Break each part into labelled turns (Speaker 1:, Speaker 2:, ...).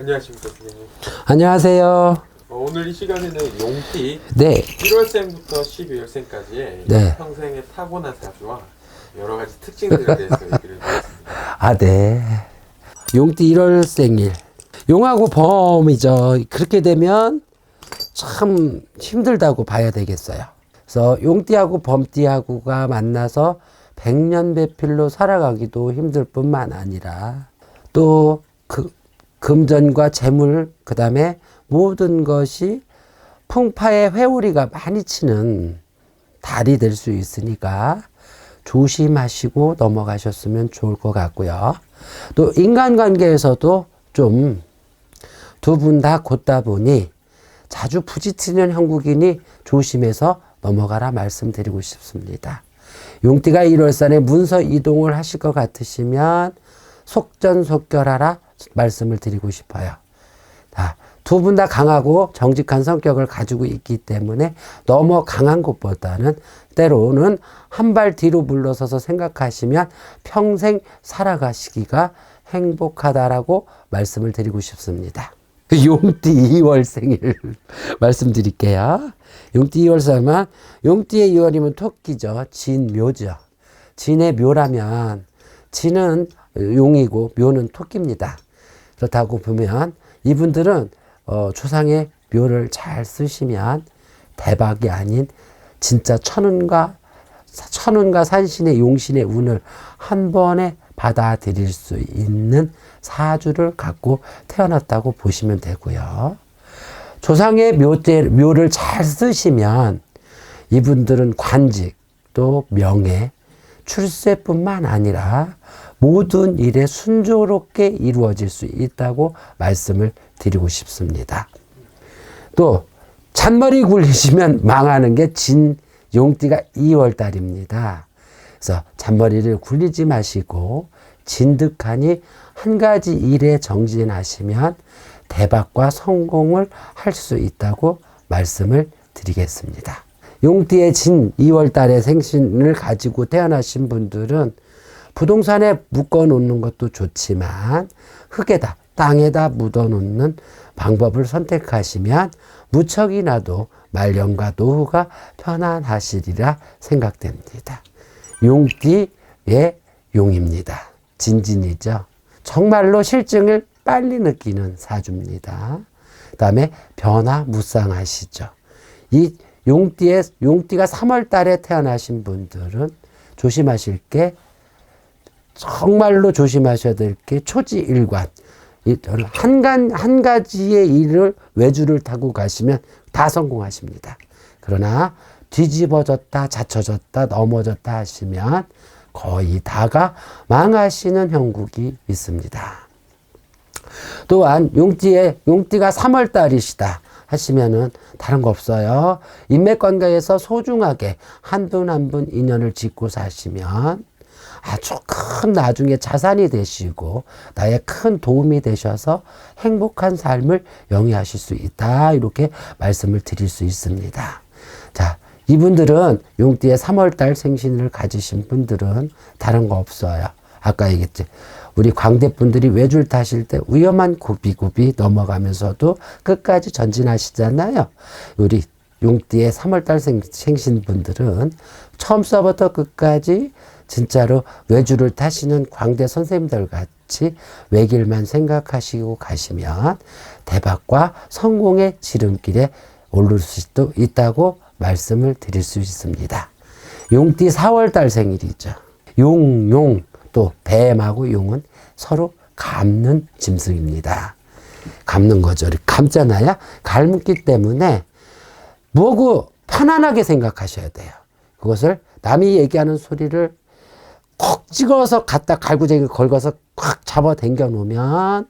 Speaker 1: 안녕하십니까, 선생님.
Speaker 2: 안녕하세요.
Speaker 1: 오늘 이 시간에는 용띠
Speaker 2: 네.
Speaker 1: 1월생부터 12월생까지의
Speaker 2: 네.
Speaker 1: 평생의 타고난 사주와 여러 가지 특징들에 대해서 얘기를 드리겠습니다.
Speaker 2: 아, 네. 용띠 1월 생일. 용하고 범이죠. 그렇게 되면 참 힘들다고 봐야 되겠어요. 그래서 용띠하고 범띠하고가 만나서 백년배필로 살아가기도 힘들 뿐만 아니라 또 금전과 재물, 그 다음에 모든 것이 풍파의 회오리가 많이 치는 달이 될 수 있으니까 조심하시고 넘어가셨으면 좋을 것 같고요. 또 인간관계에서도 좀 두 분 다 곧다 보니 자주 부딪히는 형국이니 조심해서 넘어가라 말씀드리고 싶습니다. 용띠가 1월살에 문서 이동을 하실 것 같으시면 속전속결하라 말씀을 드리고 싶어요. 두 분 다 강하고 정직한 성격을 가지고 있기 때문에 너무 강한 것보다는 때로는 한 발 뒤로 물러서서 생각하시면 평생 살아가시기가 행복하다라고 말씀을 드리고 싶습니다. 용띠 2월 생일 말씀드릴게요. 용띠 2월 살면 용띠의 2월이면 토끼죠. 진묘죠. 진의 묘라면 진은 용이고 묘는 토끼입니다. 그렇다고 보면 이분들은 조상의 묘를 잘 쓰시면 대박이 아닌 진짜 천운과 산신의 용신의 운을 한 번에 받아들일 수 있는 사주를 갖고 태어났다고 보시면 되고요. 조상의 묘를 잘 쓰시면 이분들은 관직 또 명예, 출세뿐만 아니라 모든 일에 순조롭게 이루어질 수 있다고 말씀을 드리고 싶습니다. 또 잔머리 굴리시면 망하는 게 진 용띠가 2월달입니다. 그래서 잔머리를 굴리지 마시고 진득하니 한 가지 일에 정진하시면 대박과 성공을 할 수 있다고 말씀을 드리겠습니다. 용띠의 진 2월달의 생신을 가지고 태어나신 분들은 부동산에 묶어 놓는 것도 좋지만 흙에다 땅에다 묻어 놓는 방법을 선택하시면 무척이나도 말년과 노후가 편안하시리라 생각됩니다. 용띠의 용입니다. 진진이죠. 정말로 실증을 빨리 느끼는 사주입니다. 그 다음에 변화무쌍하시죠. 이 용띠가 3월 달에 태어나신 분들은 조심하실 게 정말로 조심하셔야 될 게 초지일관. 한 가지의 일을 외주를 타고 가시면 다 성공하십니다. 그러나 뒤집어졌다, 잡혀졌다, 넘어졌다 하시면 거의 다가 망하시는 형국이 있습니다. 또한 용띠가 3월 달이시다 하시면은 다른 거 없어요. 인맥관계에서 소중하게 한 분 한 분 인연을 짓고 사시면 아주 큰 나중에 자산이 되시고 나의 큰 도움이 되셔서 행복한 삶을 영위하실 수 있다. 이렇게 말씀을 드릴 수 있습니다. 자, 이분들은 용띠의 3월달 생신을 가지신 분들은 다른 거 없어요. 아까 얘기했지. 우리 광대분들이 외줄 타실 때 위험한 굽이굽이 넘어가면서도 끝까지 전진하시잖아요. 우리 용띠의 3월달 생신 분들은 처음서부터 끝까지 진짜로 외주를 타시는 광대 선생님들 같이 외길만 생각하시고 가시면 대박과 성공의 지름길에 오를 수도 있다고 말씀을 드릴 수 있습니다. 용띠 4월달 생일이죠. 용, 또 뱀하고 용은 서로 감는 짐승입니다. 감는 거죠. 감잖아요. 감기 때문에 뭐고 편안하게 생각하셔야 돼요. 그것을 남이 얘기하는 소리를 콕 찍어서 갖다 갈구쟁이 걸어서 꽉 잡아 당겨 놓으면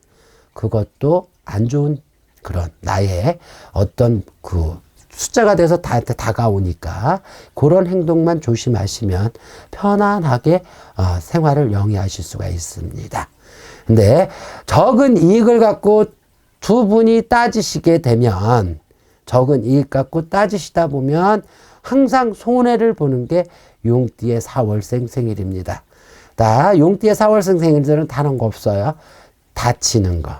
Speaker 2: 그것도 안 좋은 그런 나의 어떤 그 숫자가 돼서 나한테 다가오니까 그런 행동만 조심하시면 편안하게 생활을 영위하실 수가 있습니다. 근데 적은 이익을 갖고 두 분이 따지시게 되면 적은 이익 갖고 따지시다 보면 항상 손해를 보는 게 용띠의 4월생 생일입니다. 용띠의 4월생 생일들은 다른 거 없어요. 다치는 거.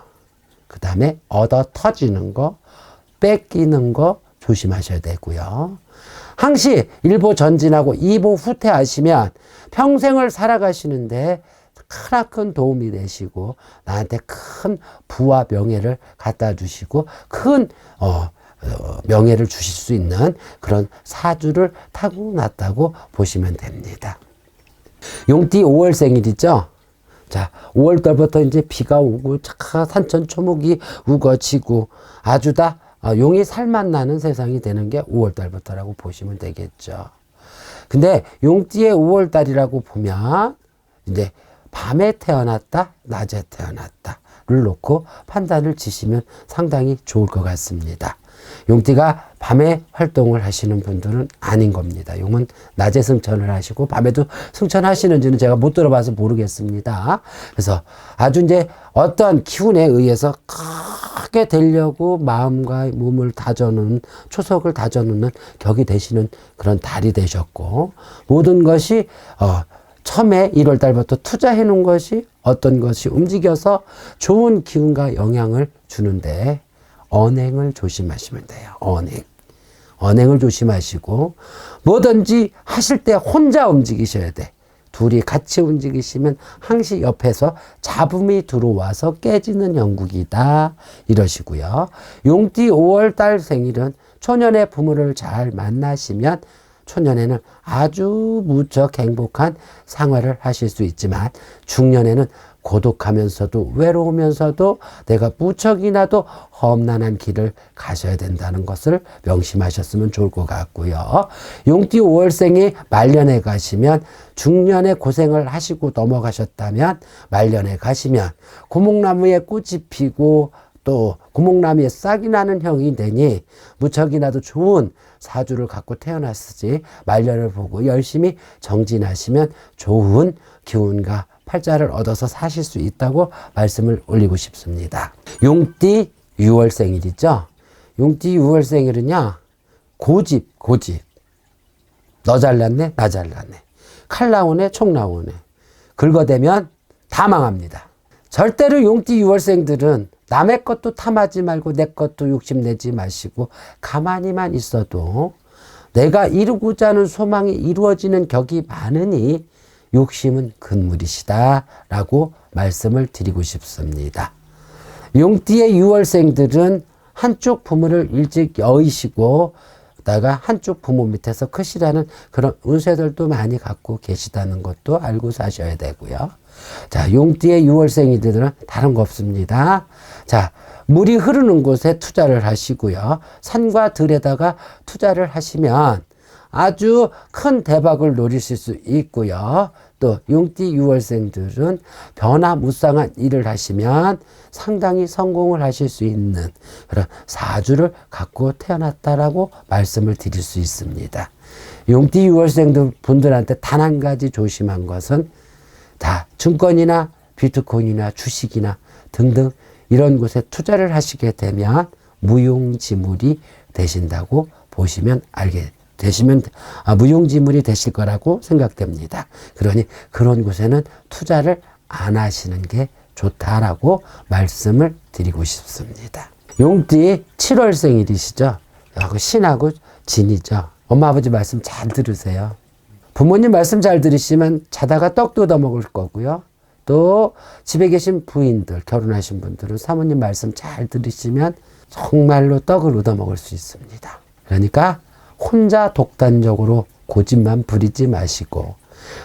Speaker 2: 그 다음에 얻어 터지는 거, 뺏기는 거 조심하셔야 되고요. 항시 1보 전진하고 2보 후퇴하시면 평생을 살아가시는데 크나큰 도움이 되시고 나한테 큰 부와 명예를 갖다 주시고 큰 명예를 주실 수 있는 그런 사주를 타고났다고 보시면 됩니다. 용띠 5월 생일이죠. 자, 5월 달부터 이제 비가 오고 산천초목이 우거지고 아주 다 용이 살맛 나는 세상이 되는 게 5월 달부터라고 보시면 되겠죠. 근데 용띠의 5월 달이라고 보면 이제 밤에 태어났다, 낮에 태어났다를 놓고 판단을 지시면 상당히 좋을 것 같습니다. 용띠가 밤에 활동을 하시는 분들은 아닌 겁니다. 용은 낮에 승천을 하시고 밤에도 승천하시는지는 제가 못 들어봐서 모르겠습니다. 그래서 아주 이제 어떤 기운에 의해서 크게 되려고 마음과 몸을 다져놓는, 초석을 다져놓는 격이 되시는 그런 달이 되셨고, 모든 것이 처음에 1월 달부터 투자해 놓은 것이 어떤 것이 움직여서 좋은 기운과 영향을 주는데 언행을 조심하시면 돼요. 언행을 조심하시고 뭐든지 하실 때 혼자 움직이셔야 돼. 둘이 같이 움직이시면 항시 옆에서 잡음이 들어와서 깨지는 형국이다. 이러시고요. 용띠 5월 달 생일은 초년의 부모를 잘 만나시면 초년에는 아주 무척 행복한 생활을 하실 수 있지만 중년에는 고독하면서도 외로우면서도 내가 무척이나도 험난한 길을 가셔야 된다는 것을 명심하셨으면 좋을 것 같고요. 용띠 5월생이 말년에 가시면 중년에 고생을 하시고 넘어가셨다면 말년에 가시면 고목나무에 꽃이 피고 또 고목나무에 싹이 나는 형이 되니 무척이나도 좋은 사주를 갖고 태어났으지 말년을 보고 열심히 정진하시면 좋은 기운과 팔자를 얻어서 사실 수 있다고 말씀을 올리고 싶습니다. 용띠 6월 생일이죠. 용띠 6월 생일은요. 고집. 너 잘났네, 나 잘났네. 칼 나오네, 총 나오네. 긁어대면 다 망합니다. 절대로 용띠 6월생들은 남의 것도 탐하지 말고 내 것도 욕심내지 마시고 가만히만 있어도 내가 이루고자 하는 소망이 이루어지는 격이 많으니 욕심은 금물이시다 라고 말씀을 드리고 싶습니다. 용띠의 6월생들은 한쪽 부모를 일찍 여의시고 다가 한쪽 부모 밑에서 크시라는 그런 운세들도 많이 갖고 계시다는 것도 알고 사셔야 되고요. 자, 용띠의 6월생이들은 다른 거 없습니다. 자, 물이 흐르는 곳에 투자를 하시고요. 산과 들에다가 투자를 하시면 아주 큰 대박을 노리실 수 있고요. 또 용띠 6월생들은 변화무쌍한 일을 하시면 상당히 성공을 하실 수 있는 그런 사주를 갖고 태어났다라고 말씀을 드릴 수 있습니다. 용띠 6월생들 분들한테 단 한 가지 조심한 것은 다 증권이나 비트코인이나 주식이나 등등 이런 곳에 투자를 하시게 되면 무용지물이 되신다고 보시면 무용지물이 되실 거라고 생각됩니다. 그러니 그런 곳에는 투자를 안 하시는 게 좋다라고 말씀을 드리고 싶습니다. 용띠 7월 생일이시죠. 신하고 진이죠. 엄마 아버지 말씀 잘 들으세요. 부모님 말씀 잘 들으시면 자다가 떡도 얻어 먹을 거고요. 또 집에 계신 부인들, 결혼하신 분들은 사모님 말씀 잘 들으시면 정말로 떡을 얻어 먹을 수 있습니다. 그러니까 혼자 독단적으로 고집만 부리지 마시고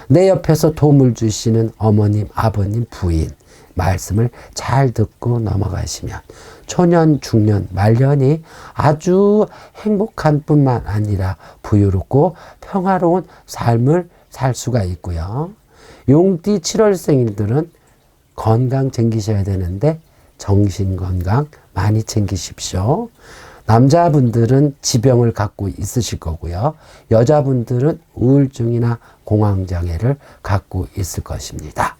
Speaker 2: 내 옆에서 도움을 주시는 어머님, 아버님, 부인 말씀을 잘 듣고 넘어가시면 초년, 중년, 말년이 아주 행복한 뿐만 아니라 부유롭고 평화로운 삶을 살 수가 있고요. 용띠 7월생일들은 건강 챙기셔야 되는데 정신건강 많이 챙기십시오. 남자분들은 지병을 갖고 있으실 거고요. 여자분들은 우울증이나 공황장애를 갖고 있을 것입니다.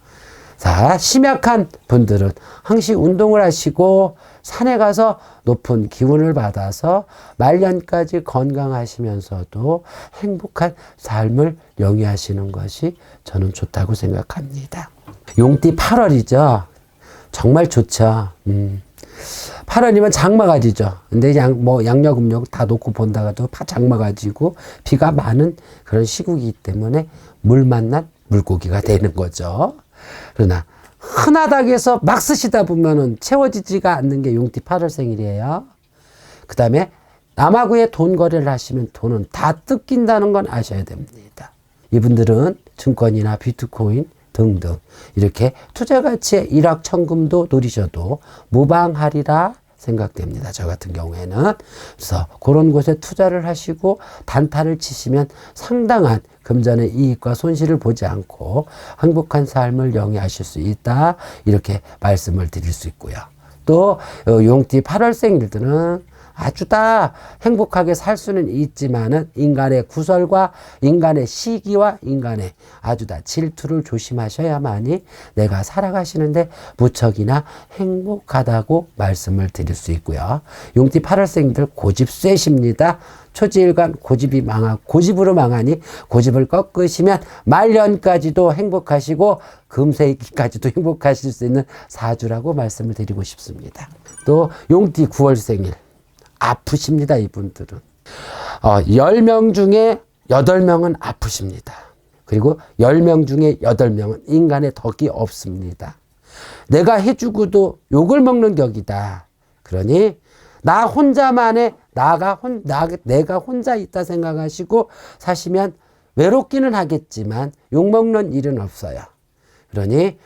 Speaker 2: 자, 심약한 분들은 항시 운동을 하시고 산에 가서 높은 기운을 받아서 말년까지 건강하시면서도 행복한 삶을 영위하시는 것이 저는 좋다고 생각합니다. 용띠 8월이죠. 정말 좋죠. 8월이면 장마가지죠. 근데 양력, 음력 다 놓고 본다가도 장마가지고 비가 많은 그런 시국이기 때문에 물 만난 물고기가 되는 거죠. 그러나 흔하다고 막 쓰시다 보면은 채워지지가 않는 게 용띠 8월 생일이에요. 그 다음에 남하고의 돈 거래를 하시면 돈은 다 뜯긴다는 건 아셔야 됩니다. 이분들은 증권이나 비트코인 등등 이렇게 투자 가치의 일확천금도 노리셔도 무방하리라 생각됩니다. 저 같은 경우에는. 그래서 그런 곳에 투자를 하시고 단타를 치시면 상당한 금전의 이익과 손실을 보지 않고 행복한 삶을 영위하실 수 있다. 이렇게 말씀을 드릴 수 있고요. 또 용띠 8월 생일들은 아주 다 행복하게 살 수는 있지만은 인간의 구설과 인간의 시기와 인간의 아주 다 질투를 조심하셔야만이 내가 살아가시는데 무척이나 행복하다고 말씀을 드릴 수 있고요. 용띠 8월생들 고집 쇠십니다. 초지일간 고집으로 망하니 고집을 꺾으시면 말년까지도 행복하시고 금세기까지도 행복하실 수 있는 사주라고 말씀을 드리고 싶습니다. 또 용띠 9월생일 아프십니다. 이분들은 10명 중에 8명은 아프십니다. 그리고 10명 중에 8명은 인간의 덕이 없습니다. 내가 해주고도 욕을 먹는 격이다. 그러니 나 혼자만의 내가 혼자 있다 생각하시고 사시면 외롭기는 하겠지만 욕먹는 일은 없어요. 그러니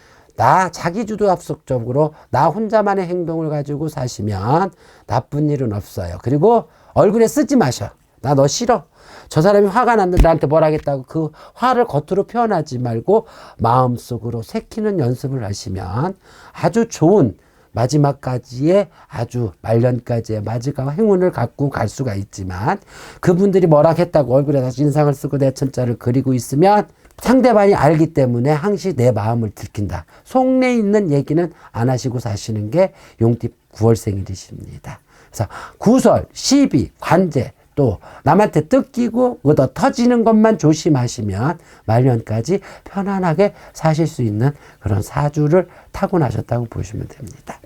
Speaker 2: 자기주도 압속적으로 나 혼자만의 행동을 가지고 사시면 나쁜 일은 없어요. 그리고 얼굴에 쓰지 마셔. 나 너 싫어. 저 사람이 화가 났는데 나한테 뭘 하겠다고 그 화를 겉으로 표현하지 말고 마음속으로 새기는 연습을 하시면 아주 좋은 마지막까지의 아주 말년까지의 마지막 행운을 갖고 갈 수가 있지만 그분들이 뭐라 했다고 얼굴에 다시 인상을 쓰고 내천자를 그리고 있으면 상대방이 알기 때문에 항시 내 마음을 들킨다. 속내 있는 얘기는 안 하시고 사시는 게 용띠 9월생일이십니다. 그래서 구설, 시비, 관제 또 남한테 뜯기고 얻어 터지는 것만 조심하시면 말년까지 편안하게 사실 수 있는 그런 사주를 타고나셨다고 보시면 됩니다.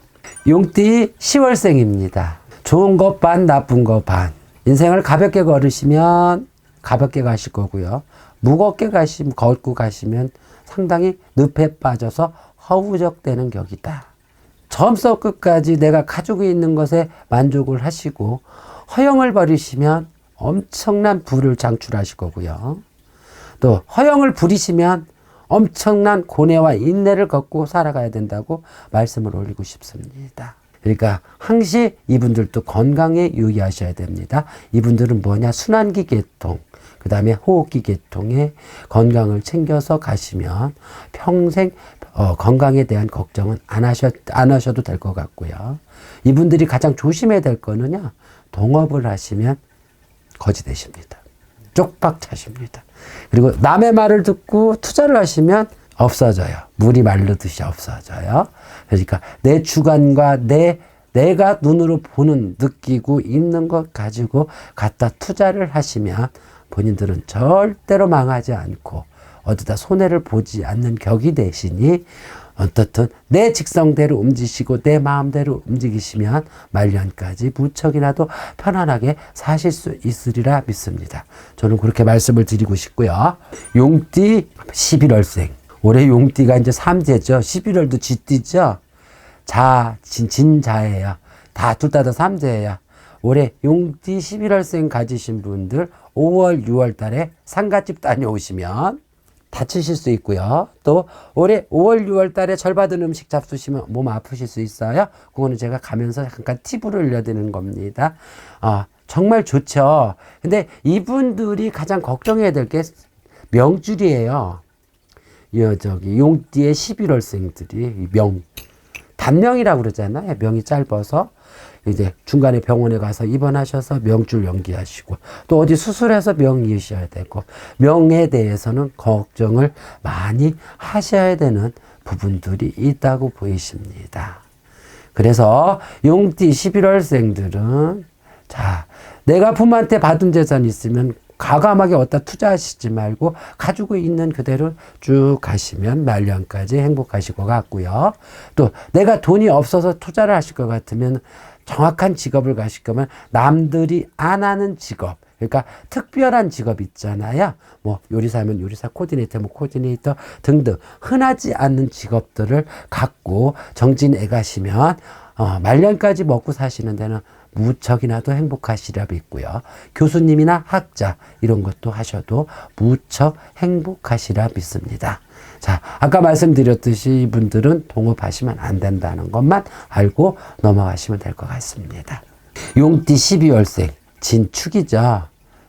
Speaker 2: 용띠 10월생입니다. 좋은 것 반, 나쁜 것 반. 인생을 가볍게 걸으시면 가볍게 가실 거고요. 무겁게 걷고 가시면 상당히 늪에 빠져서 허우적대는 격이다. 처음부터 끝까지 내가 가지고 있는 것에 만족을 하시고 허영을 버리시면 엄청난 부를 창출하실 거고요. 또 허영을 부리시면 엄청난 고뇌와 인내를 겪고 살아가야 된다고 말씀을 올리고 싶습니다. 그러니까 항시 이분들도 건강에 유의하셔야 됩니다. 이분들은 뭐냐? 순환기 계통, 그 다음에 호흡기 계통에 건강을 챙겨서 가시면 평생 건강에 대한 걱정은 안 하셔도 될 것 같고요. 이분들이 가장 조심해야 될 거는요. 동업을 하시면 거지 되십니다. 쪽박 차십니다. 그리고 남의 말을 듣고 투자를 하시면 없어져요. 물이 마르듯이 없어져요. 그러니까 내 주관과 내가 눈으로 보는, 느끼고 있는 것 가지고 갖다 투자를 하시면 본인들은 절대로 망하지 않고 어디다 손해를 보지 않는 격이 되시니 어떻든 내 직성대로 움직이시고 내 마음대로 움직이시면 말년까지 무척이나도 편안하게 사실 수 있으리라 믿습니다. 저는 그렇게 말씀을 드리고 싶고요. 용띠 11월생. 올해 용띠가 이제 삼재죠. 11월도 쥐띠죠. 진자예요. 둘 다 삼재예요. 올해 용띠 11월생 가지신 분들 5월, 6월 달에 상가집 다녀오시면 다치실 수 있고요. 또 올해 5월, 6월 달에 절 받은 음식 잡수시면 몸 아프실 수 있어요. 그거는 제가 가면서 잠깐 팁을 알려드리는 겁니다. 정말 좋죠. 근데 이분들이 가장 걱정해야 될 게 명줄이에요. 용띠의 11월생들이 단명이라고 그러잖아요. 명이 짧아서 이제 중간에 병원에 가서 입원하셔서 명줄 연기하시고 또 어디 수술해서 명 이으셔야 되고 명에 대해서는 걱정을 많이 하셔야 되는 부분들이 있다고 보이십니다. 그래서 용띠 11월생들은 내가 부모한테 받은 재산이 있으면 과감하게 어디다 투자하시지 말고 가지고 있는 그대로 쭉 가시면 말년까지 행복하실 것 같고요. 또 내가 돈이 없어서 투자를 하실 것 같으면 정확한 직업을 가실 거면 남들이 안 하는 직업, 그러니까 특별한 직업 있잖아요. 뭐 요리사면 요리사, 코디네이터면 코디네이터 등등 흔하지 않는 직업들을 갖고 정진해 가시면 말년까지 먹고 사시는 데는 무척이나도 행복하시리라 믿고요. 교수님이나 학자 이런 것도 하셔도 무척 행복하시리라 믿습니다. 자, 아까 말씀드렸듯이 이분들은 동업하시면 안 된다는 것만 알고 넘어가시면 될 것 같습니다. 용띠 12월생 진축이죠.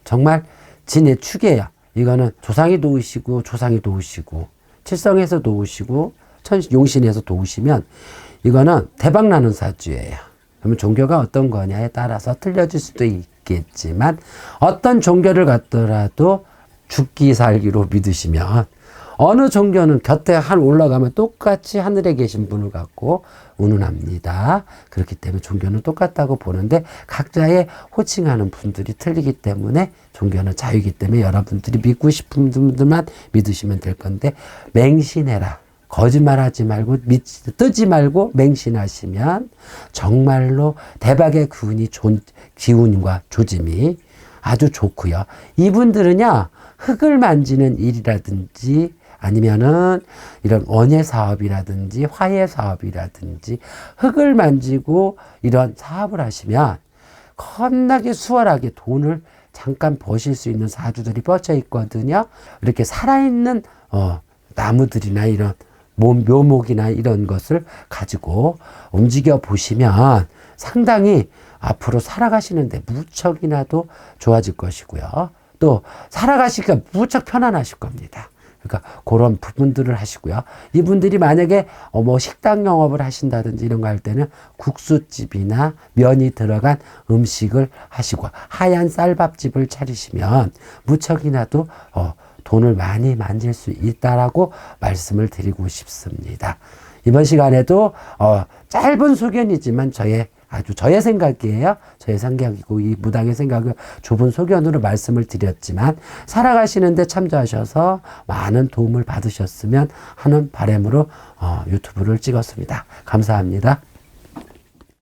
Speaker 2: 정말 진의 축이에요. 이거는 조상이 도우시고 조상이 도우시고 칠성에서 도우시고 용신에서 도우시면 이거는 대박나는 사주예요. 그러면 종교가 어떤 거냐에 따라서 틀려질 수도 있겠지만 어떤 종교를 갖더라도 죽기 살기로 믿으시면 어느 종교는 곁에 한 올라가면 똑같이 하늘에 계신 분을 갖고 운운합니다. 그렇기 때문에 종교는 똑같다고 보는데 각자의 호칭하는 분들이 틀리기 때문에 종교는 자유이기 때문에 여러분들이 믿고 싶은 분들만 믿으시면 될 건데 맹신해라. 거짓말하지 말고 뜨지 말고 맹신하시면 정말로 대박의 기운과 조짐이 아주 좋고요. 이분들은요 흙을 만지는 일이라든지 아니면은 이런 원예 사업이라든지 화해 사업이라든지 흙을 만지고 이런 사업을 하시면 겁나게 수월하게 돈을 잠깐 버실 수 있는 사주들이 뻗쳐 있거든요. 이렇게 살아있는 나무들이나 이런 묘목이나 이런 것을 가지고 움직여 보시면 상당히 앞으로 살아가시는데 무척이나도 좋아질 것이고요. 또 살아가시기가 무척 편안하실 겁니다. 그러니까 그런 부분들을 하시고요. 이분들이 만약에 뭐 식당 영업을 하신다든지 이런 거 할 때는 국수집이나 면이 들어간 음식을 하시고 하얀 쌀밥집을 차리시면 무척이나도 돈을 많이 만질 수 있다라고 말씀을 드리고 싶습니다. 이번 시간에도 짧은 소견이지만 저의 생각이에요. 저의 생각이고 이 무당의 생각을 좁은 소견으로 말씀을 드렸지만 살아가시는데 참조하셔서 많은 도움을 받으셨으면 하는 바람으로 유튜브를 찍었습니다. 감사합니다.